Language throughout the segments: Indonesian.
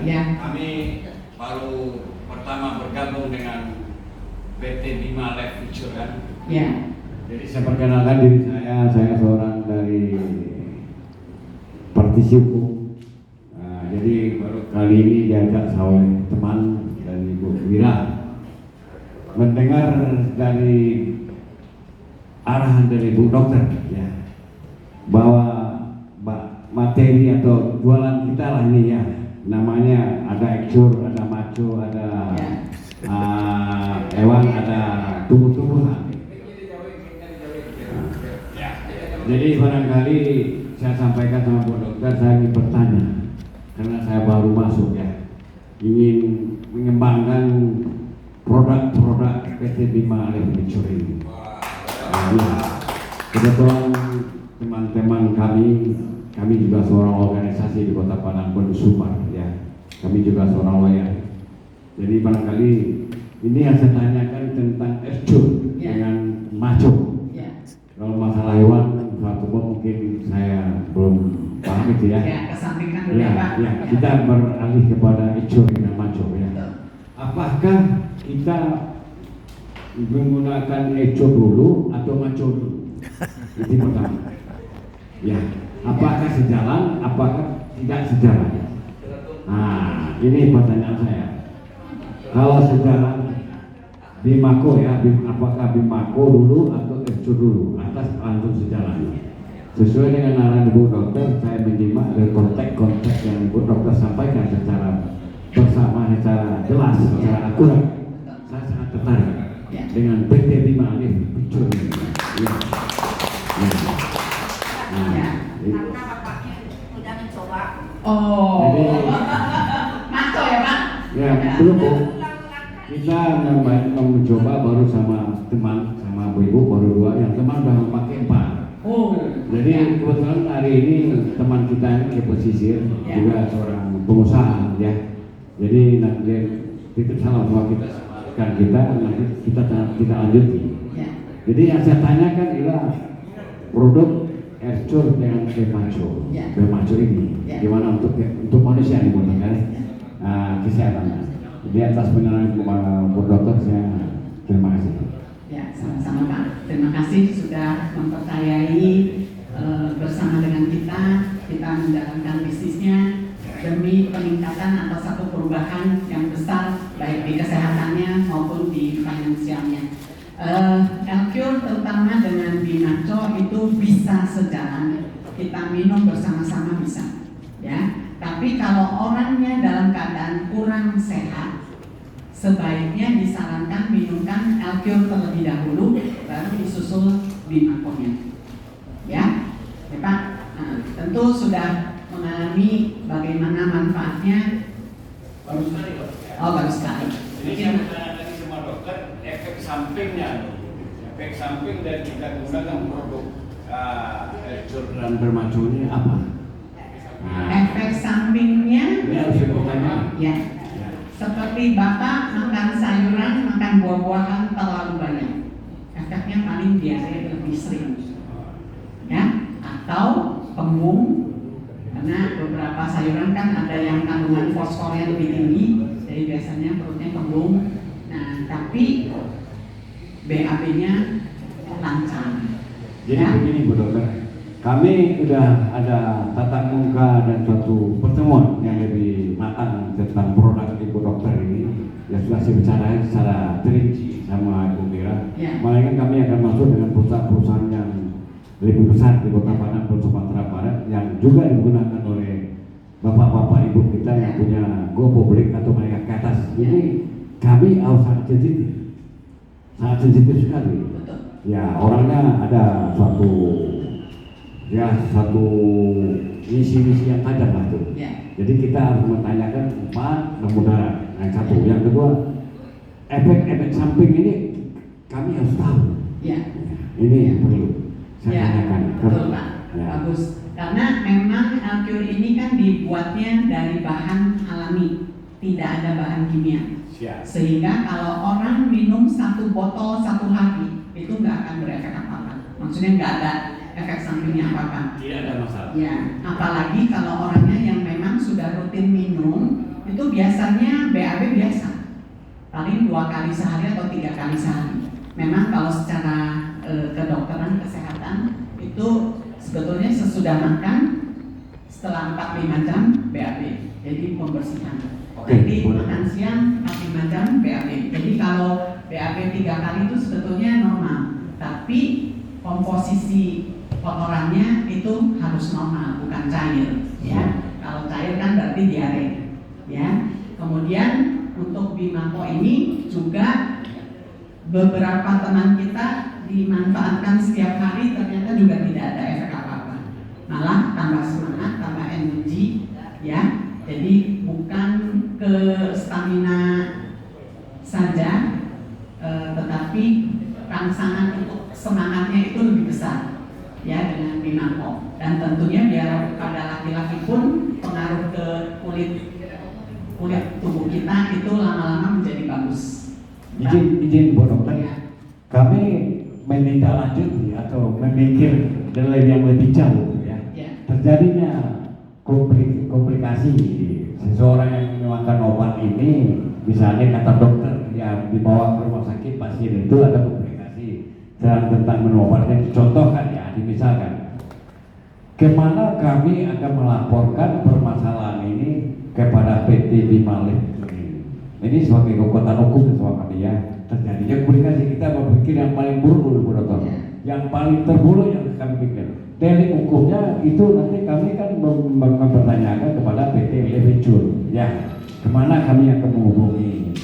Ya. Kami baru pertama bergabung dengan PT Bima Life Future kan. Ya. Jadi saya perkenalkan diri saya seorang dari praktisi hukum. Nah, jadi baru kali ini diajak oleh teman dari Ibu Wira mendengar dari arahan dari Bu Dokter ya, bahwa materi atau jualan kita lah ini ya, namanya ada ekcur, ada maco, ada hewan, ada tumbuh-tumbuhan. Jadi barangkali saya sampaikan sama Bu Dokter, saya ingin bertanya karena saya baru masuk ya, ingin mengembangkan produk-produk PT Bima Life Future ini. Kebetulan teman-teman kami juga seorang organisasi di Kota Padang Sumbar ya, kami juga seorang lawyer. Jadi barangkali ini yang saya tanyakan tentang ekcur dengan maco. Kalau masalah hewan suatu mungkin saya belum paham itu ya. Kesampingkan dulu Pak. Ya, kita beralih kepada ekcur dengan maco ya. Apakah kita menggunakan ekcur dulu atau maco dulu? Itu pertama. Ya, apakah sejalan, apakah tidak sejalan? Nah, ini pertanyaan saya. Kalau sejalan Bimako ya, apakah Bimako dulu atau ekcur dulu? Atas langsung sejalan. Sesuai dengan arahan Ibu Dokter, saya menyimak dari konteks yang Ibu Dokter sampaikan secara bersama, secara jelas, secara akurat. Saya sangat tertarik dengan PT Bima Life Future ini. Ya. Karena bapaknya sudah mencoba. Oh. Jadi, maco ya Pak? Ya, belum Bu. Kita mencoba baru sama teman, sama ibu baru 2, yang teman udah memakai 4. Oh. Jadi kebetulan hari ini teman kita ini ke pesisir, juga seorang pengusaha ya. Jadi nanti titip salam sama kita, nanti kita lanjuti. Jadi yang saya tanyakan adalah produk ekcur dengan Bemaco ini, gimana untuk manusia nih Bu Dokter, kesehatan. Jadi atas penjelasan Bu Dokter saya terima kasih. Ya, sama-sama Pak. Terima kasih sudah mempercayai bersama dengan kita menjalankan bisnisnya demi peningkatan atau satu perubahan yang besar baik di kesehatannya maupun di finansialnya. Elcure terutama dengan Binaco itu bisa sejalan, kita minum bersama-sama bisa, ya. Tapi kalau orangnya dalam keadaan kurang sehat, sebaiknya disarankan minumkan Elcure terlebih dahulu, baru disusul Binaco-nya. Ya, Pak. Nah, tentu sudah mengalami bagaimana manfaatnya. Baru sekali Pak. Oh, baru sekali. Jadi saya bertanya sama dokter, efek samping dari kita gunakan produk ekcur Dan Bemaco ini apa? Efek sampingnya, Ini harus dipertanyakan. ya, seperti Bapak makan sayuran, makan buah-buahan terlalu banyak, efeknya paling diare lebih sering, ya, atau kembung, karena beberapa sayuran kan ada yang kandungan fosfornya lebih tinggi, jadi biasanya perutnya kembung. Nah, tapi BAB-nya lancar. Jadi begini Bu Dokter, kami sudah ada tatap muka dan suatu pertemuan yang lebih matang tentang produk Ibu Dokter ini. Ya sudah saya bicarakan secara terinci sama Ibu Mira. Malahkan kami akan masuk dengan perusahaan-perusahaan yang lebih besar di Kota Padang dan Sumatera Barat yang juga digunakan oleh bapak-bapak ibu kita yang punya go public atau mereka ke atas. Jadi kami harus sangat sensitif sekali. Ya, orangnya ada suatu misi-misi yang tajam lah itu. Jadi kita harus menanyakan manfaat dan mudarat. Yang satu, yang kedua, efek-efek samping ini kami harus tahu. Ini yang perlu saya tanyakan. Betul Pak, bagus. Karena memang Elcure ini kan dibuatnya dari bahan alami, tidak ada bahan kimia. Sehingga kalau orang minum 1 botol 1 hari itu nggak akan berefek apa-apa. Maksudnya nggak ada efek sampingnya apa-apa. Tidak ada masalah. Ya, apalagi kalau orangnya yang memang sudah rutin minum, itu biasanya BAB biasa, paling 2 kali sehari atau 3 kali sehari. Memang kalau secara kedokteran kesehatan itu sebetulnya sesudah makan setelah 4-5 jam BAB, jadi pembersihan. Nanti makan siang 4-5 jam BAB. Jadi kalau BAB 3 kali itu sebetulnya normal, tapi komposisi kotorannya itu harus normal, bukan cair. Ya, kalau cair kan berarti diare. Ya, kemudian untuk Bimako ini juga beberapa teman kita dimanfaatkan setiap hari, ternyata juga tidak ada efek apa-apa, malah tambah semangat, tambah energi. Ya, jadi bukan ke stamina saja, tetapi rangsangan untuk semangatnya itu lebih besar ya dengan Bimako. Dan tentunya biar pada laki-laki pun pengaruh ke kulit tubuh kita itu lama-lama menjadi bagus. Izin Bu Dokter, kami menindaklanjuti atau memikir yang lebih jauh ya. Terjadinya komplikasi seseorang yang memakan obat ini, misalnya kata dokter ya dibawa ke rumah sakit, pasien itu ada komplikasi tentang minum obatnya, dicontohkan ya, dimisalkan. Kemana kami akan melaporkan permasalahan ini kepada PT Bimalik ini sebagai kekuatan hukum sama kami ya. Terjadinya komplikasi, kita berpikir yang paling buruk dulu Bu Dokter, yang paling terburuk yang kami pikir. Delik hukumnya itu nanti kami kan mempertanyakan kepada PT Levicur ya, kemana kami akan menghubungi.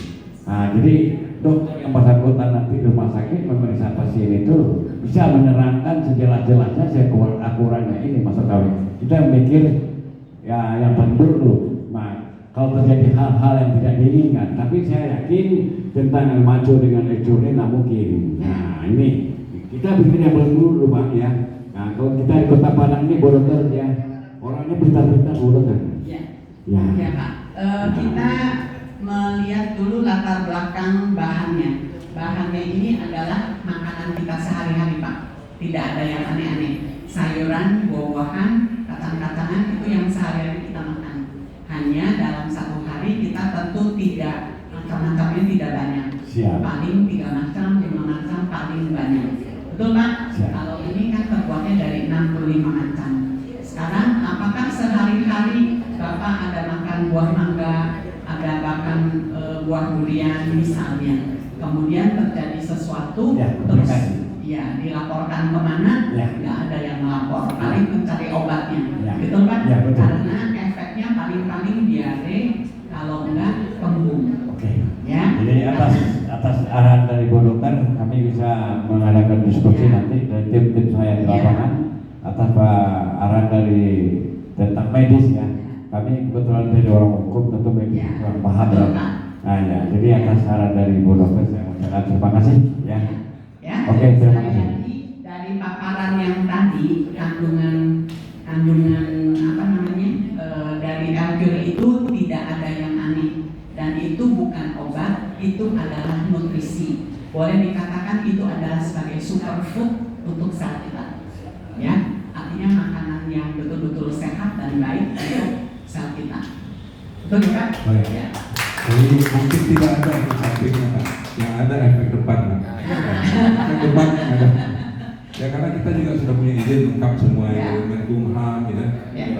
Nah, jadi dokter yang bersangkutan nanti di rumah sakit memeriksa pasien itu bisa menerangkan sejelas-jelasnya, seakuratnya ini maksud kami. Kita mikir ya yang paling buruk dulu. Nah, kalau terjadi hal-hal yang tidak diinginkan, tapi saya yakin tentang yang maju dengan lecur ini tidak mungkin. Nah, ini kita bikin yang paling buruk dulu Pak ya. Nah, kalau kita di Kota Padang ini Bu Dokter ya, orangnya pintar-pintar Bu Dokter. Ya Pak. Kita melihat dulu latar belakang bahannya. Bahannya ini adalah makanan kita sehari-hari Pak. Tidak ada yang aneh-aneh. Sayuran, buah-buahan, kacang-kacangan itu yang sehari-hari kita makan. Hanya dalam satu hari kita tentu tidak macam-macamnya tidak banyak. Paling 3 macam, 5 macam paling banyak. Betul Pak? Kalau ini kan terbuatnya dari 65 macam. Sekarang apakah sehari-hari Bapak ada makan buah mangga, ada makan buah durian misalnya, kemudian terjadi sesuatu terus ya dilaporkan kemana? Nggak ada yang melapor, paling mencari obatnya. Betul Pak? Karena efeknya paling-paling diare, kalau enggak kembung. Ya. Jadi atas arahan dari Bu Dokter kami bisa mengadakan diskusi nanti dari tim saya di lapangan atas arahan dari tentang medis ya. Kami kebetulan dari orang hukum tentu medis kurang paham ya. Nah ya, jadi atas saran dari Bu Dokter saya mengucapkan terima kasih ya. Oke, terima kasih. Dari paparan yang tadi kandungan apa namanya dari L-Cure itu tidak ada yang aneh dan itu bukan obat, itu adalah nutrisi. Boleh dikatakan itu adalah sebagai superfood untuk sel kita. Ya, artinya makanan yang betul-betul sehat dan baik untuk sel kita. Betul kan? Ya. Jadi mungkin tidak ada efek sampingnya Pak, yang ada efek depan Pak. Efek depan ada. Ya karena kita juga sudah punya izin lengkap semua ya. Menkumham ya,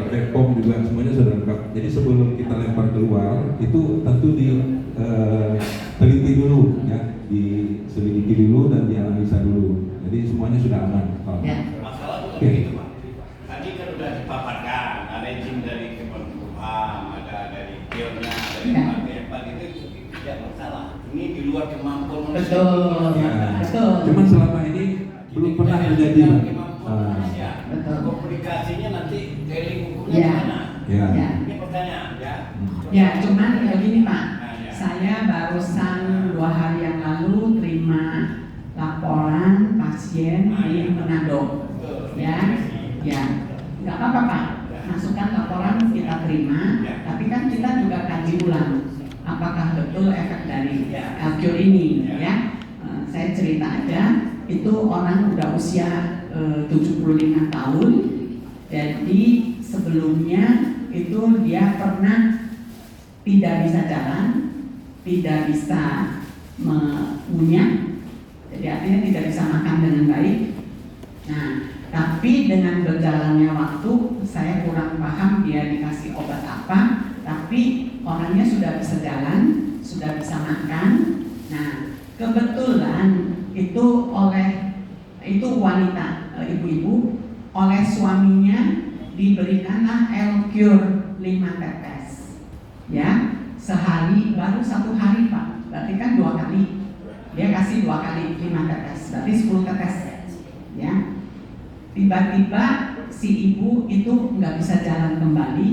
Bepom juga semuanya sudah lengkap. Jadi sebelum kita lempar keluar itu tentu diteliti dulu ya, diselidiki dulu dan dianalisa dulu. Jadi semuanya sudah aman. Masalah bukan begitu Pak. Tadi kan sudah dipaparkan, ada izin dari Kemenkumham, ada dari Kiernya, dari Pak itu tidak masalah. Ini di luar kemampuan manusia. Betul. Cuman selama ini belum pernah terjadi komplikasinya nanti delik hukumnya mana? Ini pertanyaan ya. Ya, cuman begini Pak, saya barusan 2 hari yang lalu terima laporan pasien di Manado. Ya, nggak apa-apa Pak, masukkan laporan kita terima, tapi kan kita juga kaji ulang apakah betul efek dari L-Cure ini ya. Saya cerita aja. Itu orang udah usia 75 tahun. Jadi sebelumnya itu dia pernah tidak bisa jalan, tidak bisa mengunyah, jadi artinya tidak bisa makan dengan baik. Nah, tapi dengan berjalannya waktu, saya kurang paham dia dikasih obat apa, tapi orangnya sudah bisa jalan, sudah bisa makan. Nah, kebetulan itu wanita, ibu-ibu, oleh suaminya diberikanlah L-Cure 5 tetes. Ya, sehari, baru 1 hari Pak, berarti kan 2 kali. Dia kasih 2 kali 5 tetes, berarti 10 tetes. Ya, tiba-tiba si ibu itu nggak bisa jalan kembali,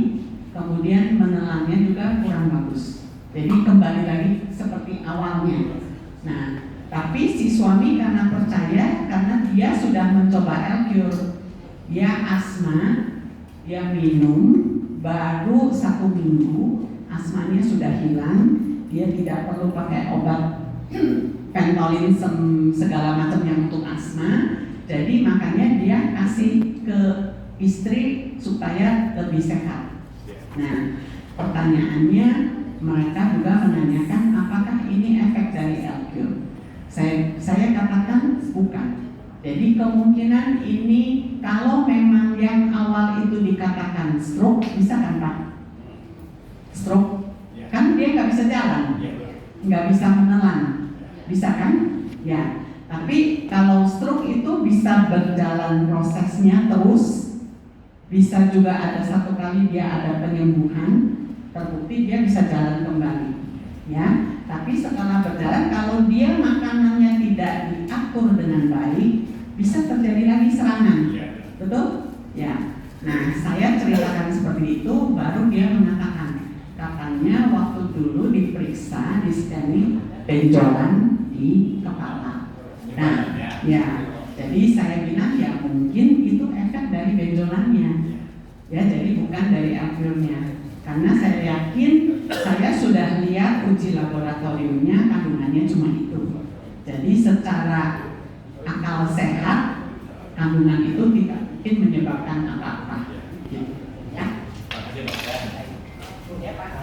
kemudian menelannya juga kurang bagus. Jadi kembali lagi seperti awalnya. Nah, tapi si suami karena percaya, karena dia sudah mencoba L-Cure, dia asma, dia minum, baru 1 minggu asmanya sudah hilang, dia tidak perlu pakai obat Ventolin segala macam yang untuk asma. Jadi makanya dia kasih ke istri supaya lebih sehat. Nah, pertanyaannya mereka juga menanyakan apakah ini efek dari L-Cure. Saya katakan bukan. Jadi kemungkinan ini kalau memang yang awal itu dikatakan stroke, bisa kan Pak? Stroke, kan dia nggak bisa jalan, nggak bisa menelan, bisa kan? Ya. Tapi kalau stroke itu bisa berjalan prosesnya terus, bisa juga ada 1 kali dia ada penyembuhan, terbukti dia bisa jalan kembali. Ya, tapi setelah berjalan, kalau dia makanannya tidak diatur dengan baik, bisa terjadi lagi serangan. Betul? Ya. Nah, saya ceritakan seperti itu, baru dia mengatakan, katanya waktu dulu diperiksa, di scanning benjolan di kepala. Nah, ya, jadi saya bilang ya mungkin itu efek dari benjolannya, ya, jadi bukan dari L-Cure-nya, karena saya yakin saya sudah lihat uji laboratoriumnya kandungannya cuma itu. Jadi secara akal sehat kandungan itu tidak mungkin menyebabkan apa-apa. Ya. Terima kasih dokter.